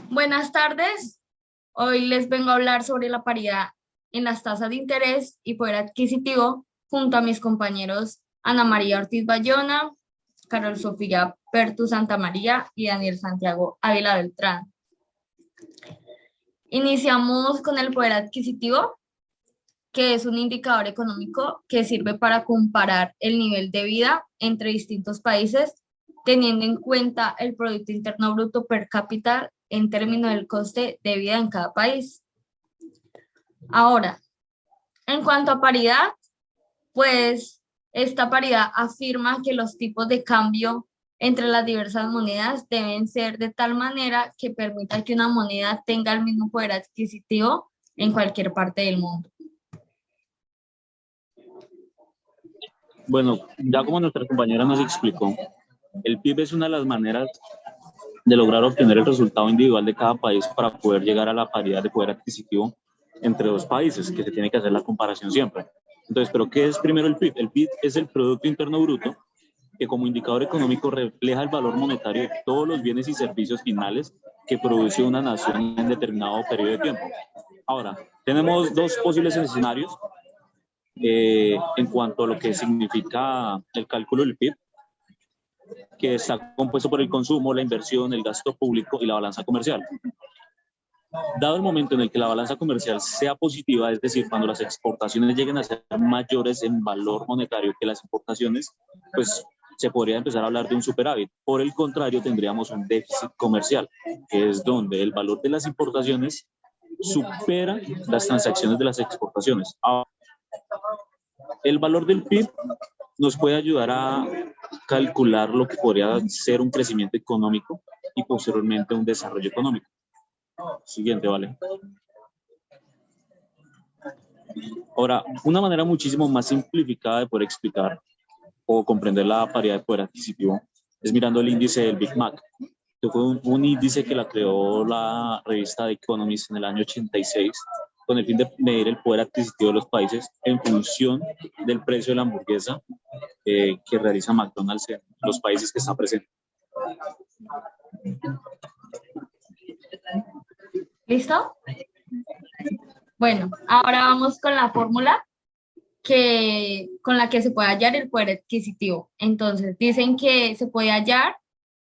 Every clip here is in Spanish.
Buenas tardes. Hoy les vengo a hablar sobre la paridad en las tasas de interés y poder adquisitivo junto a mis compañeros Ana María Ortiz Bayona, Carol Sofía Pertu Santa María y Daniel Santiago Ávila Beltrán. Iniciamos con el poder adquisitivo, que es un indicador económico que sirve para comparar el nivel de vida entre distintos países, teniendo en cuenta el Producto Interno Bruto per cápita en términos del coste de vida en cada país. Ahora, en cuanto a paridad, pues esta paridad afirma que los tipos de cambio entre las diversas monedas deben ser de tal manera que permita que una moneda tenga el mismo poder adquisitivo en cualquier parte del mundo. Bueno, ya como nuestra compañera nos explicó, el PIB es una de las maneras de lograr obtener el resultado individual de cada país para poder llegar a la paridad de poder adquisitivo entre dos países, que se tiene que hacer la comparación siempre. Entonces, ¿pero qué es primero el PIB? El PIB es el Producto Interno Bruto, que como indicador económico refleja el valor monetario de todos los bienes y servicios finales que produce una nación en determinado periodo de tiempo. Ahora, tenemos dos posibles escenarios en cuanto a lo que significa el cálculo del PIB, que está compuesto por el consumo, la inversión, el gasto público y la balanza comercial. Dado el momento en el que la balanza comercial sea positiva, es decir, cuando las exportaciones lleguen a ser mayores en valor monetario que las importaciones, pues se podría empezar a hablar de un superávit. Por el contrario, tendríamos un déficit comercial, que es donde el valor de las importaciones supera las transacciones de las exportaciones. El valor del PIB nos puede ayudar a calcular lo que podría ser un crecimiento económico y posteriormente un desarrollo económico. Siguiente, vale. Ahora, una manera muchísimo más simplificada de poder explicar o comprender la paridad de poder adquisitivo es mirando el índice del Big Mac, que fue un índice que la creó la revista The Economist en el año 86 con el fin de medir el poder adquisitivo de los países en función del precio de la hamburguesa que realiza McDonald's en los países que está presente. ¿Listo? Bueno, ahora vamos con la fórmula con la que se puede hallar el poder adquisitivo. Entonces, dicen que se puede hallar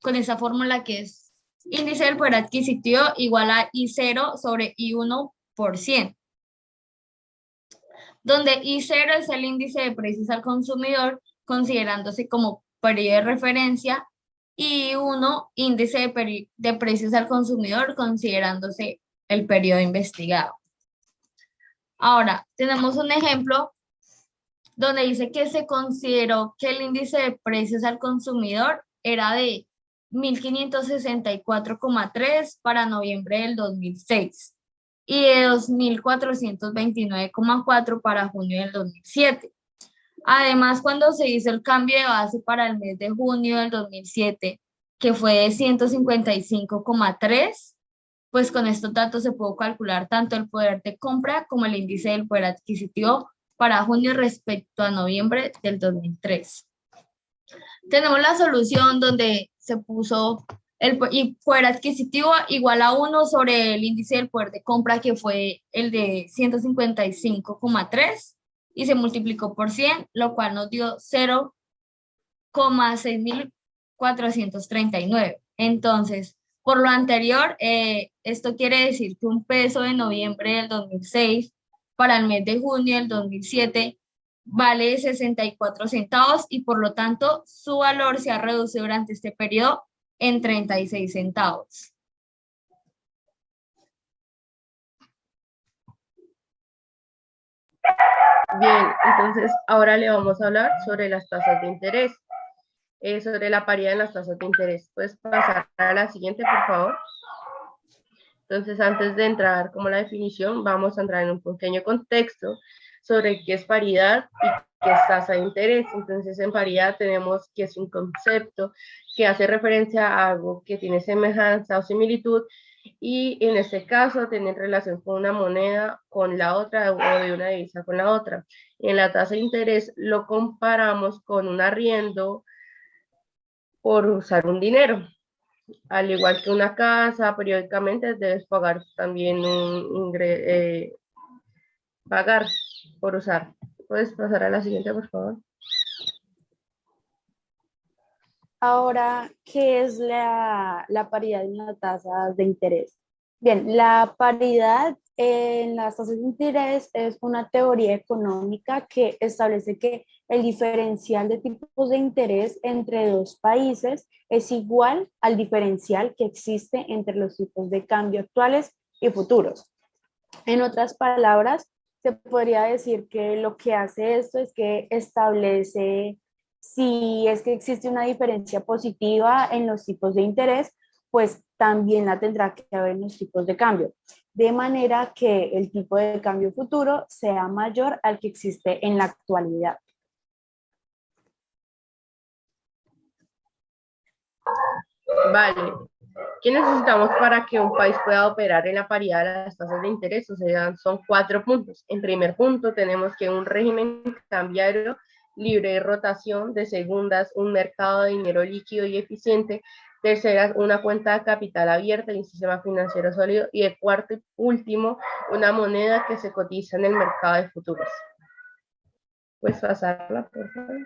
con esa fórmula que es índice del poder adquisitivo igual a I0 sobre I1%, donde I0 es el índice de precios al consumidor, considerándose como periodo de referencia, y I1, índice de precios al consumidor, considerándose el periodo investigado. Ahora, tenemos un ejemplo donde dice que se consideró que el índice de precios al consumidor era de 1.564,3 para noviembre del 2006 y de 2.429,4 para junio del 2007. Además, cuando se hizo el cambio de base para el mes de junio del 2007, que fue de 155,3, pues con estos datos se pudo calcular tanto el poder de compra como el índice del poder adquisitivo para junio respecto a noviembre del 2003. Tenemos la solución donde se puso el poder adquisitivo igual a 1 sobre el índice del poder de compra, que fue el de 155,3, y se multiplicó por 100, lo cual nos dio 0,6439. Entonces, por lo anterior, esto quiere decir que un peso de noviembre del 2006 para el mes de junio del 2007 vale 64 centavos y por lo tanto su valor se ha reducido durante este periodo en 36 centavos. Bien, entonces ahora le vamos a hablar sobre las tasas de interés, sobre la paridad en las tasas de interés. ¿Puedes pasar a la siguiente, por favor? Entonces, antes de entrar como la definición, vamos a entrar en un pequeño contexto sobre qué es paridad y qué es tasa de interés. Entonces, en paridad tenemos que es un concepto que hace referencia a algo que tiene semejanza o similitud y en este caso tiene relación con una moneda con la otra o de una divisa con la otra. En la tasa de interés lo comparamos con un arriendo por usar un dinero. Al igual que una casa, periódicamente debes pagar también pagar por usar. ¿Puedes pasar a la siguiente, por favor? Ahora, ¿qué es la paridad en las tasas de interés? Bien, la paridad en las tasas de interés es una teoría económica que establece que el diferencial de tipos de interés entre dos países es igual al diferencial que existe entre los tipos de cambio actuales y futuros. En otras palabras, se podría decir que lo que hace esto es que establece si es que existe una diferencia positiva en los tipos de interés, pues también la tendrá que haber en los tipos de cambio, de manera que el tipo de cambio futuro sea mayor al que existe en la actualidad. Vale. ¿Qué necesitamos para que un país pueda operar en la paridad de las tasas de interés? O sea, son 4 puntos. En primer punto, tenemos que un régimen cambiario libre de rotación. De segundas, un mercado de dinero líquido y eficiente. Terceras, una cuenta de capital abierta y un sistema financiero sólido. Y de cuarto y último, una moneda que se cotiza en el mercado de futuros. ¿Puedes pasarla, por favor?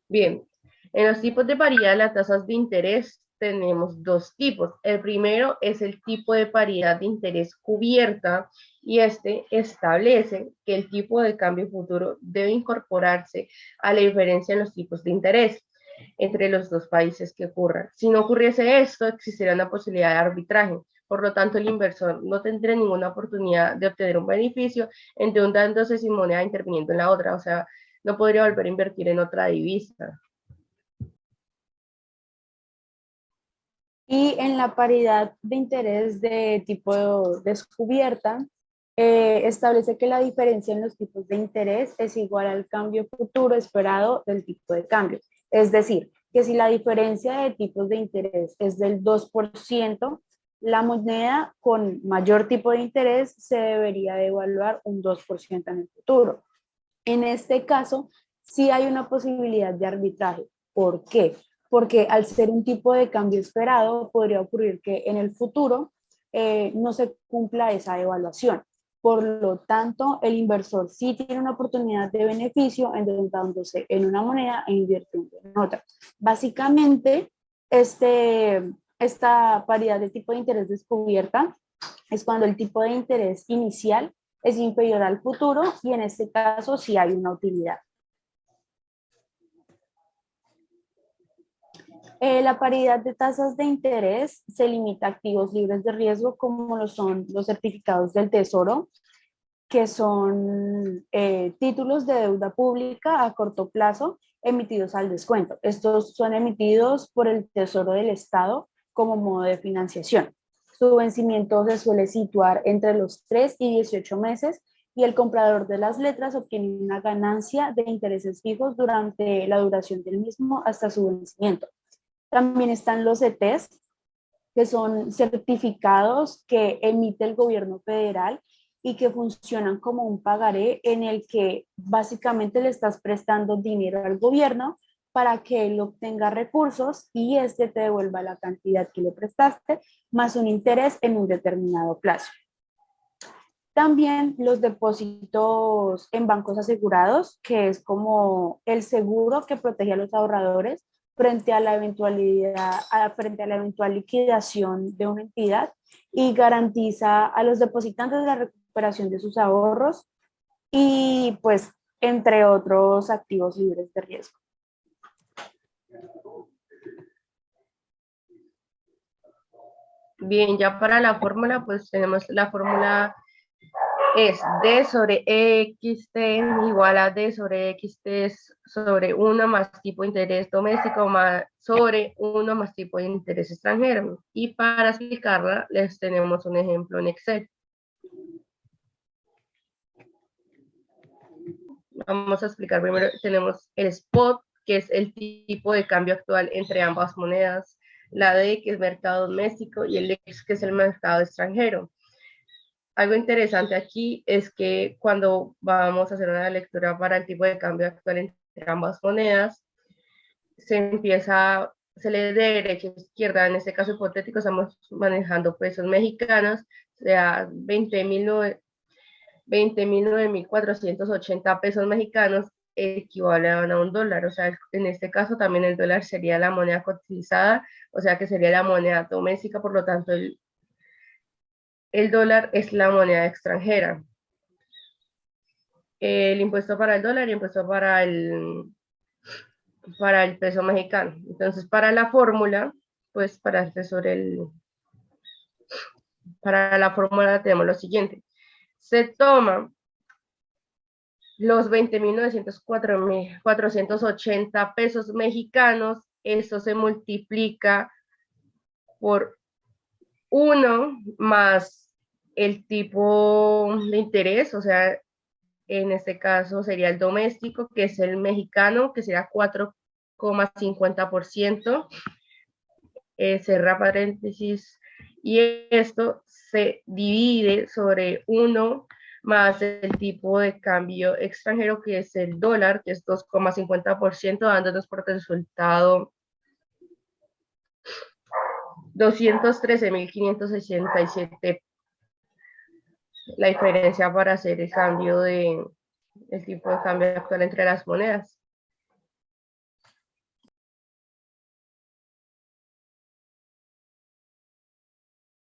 Bien, en los tipos de paridad de las tasas de interés tenemos dos tipos. El primero es el tipo de paridad de interés cubierta y este establece que el tipo de cambio futuro debe incorporarse a la diferencia en los tipos de interés entre los dos países que ocurran. Si no ocurriese esto, existiría una posibilidad de arbitraje. Por lo tanto, el inversor no tendría ninguna oportunidad de obtener un beneficio endeudándose sin moneda interviniendo en la otra. O sea, no podría volver a invertir en otra divisa. Y en la paridad de interés de tipo descubierta, establece que la diferencia en los tipos de interés es igual al cambio futuro esperado del tipo de cambio. Es decir, que si la diferencia de tipos de interés es del 2%, la moneda con mayor tipo de interés se debería de evaluar un 2% en el futuro. En este caso, sí hay una posibilidad de arbitraje. ¿Por qué? Porque al ser un tipo de cambio esperado, podría ocurrir que en el futuro no se cumpla esa evaluación. Por lo tanto, el inversor sí tiene una oportunidad de beneficio endeudándose en una moneda e invirtiendo en otra. Básicamente, esta paridad de tipo de interés descubierta es cuando el tipo de interés inicial es inferior al futuro y en este caso sí hay una utilidad. La paridad de tasas de interés se limita a activos libres de riesgo como lo son los certificados del Tesoro, que son títulos de deuda pública a corto plazo emitidos al descuento. Estos son emitidos por el Tesoro del Estado como modo de financiación. Su vencimiento se suele situar entre los 3 y 18 meses y el comprador de las letras obtiene una ganancia de intereses fijos durante la duración del mismo hasta su vencimiento. También están los CETES, que son certificados que emite el gobierno federal y que funcionan como un pagaré en el que básicamente le estás prestando dinero al gobierno para que él obtenga recursos y este te devuelva la cantidad que le prestaste más un interés en un determinado plazo. También los depósitos en bancos asegurados, que es como el seguro que protege a los ahorradores frente a la eventual liquidación de una entidad y garantiza a los depositantes la recuperación de sus ahorros y pues entre otros activos libres de riesgo. Bien, ya para la fórmula, pues tenemos la fórmula es D sobre XT igual a D sobre XT sobre 1 más tipo de interés doméstico más sobre 1 más tipo de interés extranjero. Y para explicarla, les tenemos un ejemplo en Excel. Vamos a explicar primero, tenemos el spot, que es el tipo de cambio actual entre ambas monedas, la D, que es mercado doméstico, y el X, que es el mercado extranjero. Algo interesante aquí es que cuando vamos a hacer una lectura para el tipo de cambio actual entre ambas monedas, se empieza se lee de derecha a izquierda. En este caso hipotético estamos manejando pesos mexicanos, o sea, 20.009.480 pesos mexicanos equivalen a un dólar. O sea, en este caso también el dólar sería la moneda cotizada, o sea que sería la moneda doméstica, por lo tanto el dólar es la moneda extranjera. El impuesto para el dólar y impuesto para el peso mexicano. Entonces, para la fórmula, pues para la fórmula tenemos lo siguiente. Se toma los 20.904.480 pesos mexicanos, eso se multiplica por 1 más el tipo de interés, o sea, en este caso sería el doméstico, que es el mexicano, que será 4,50%, cerra paréntesis, y esto se divide sobre 1 más el tipo de cambio extranjero, que es el dólar, que es 2,50%, dándonos por resultado 213.567, la diferencia para hacer el tipo de cambio actual entre las monedas.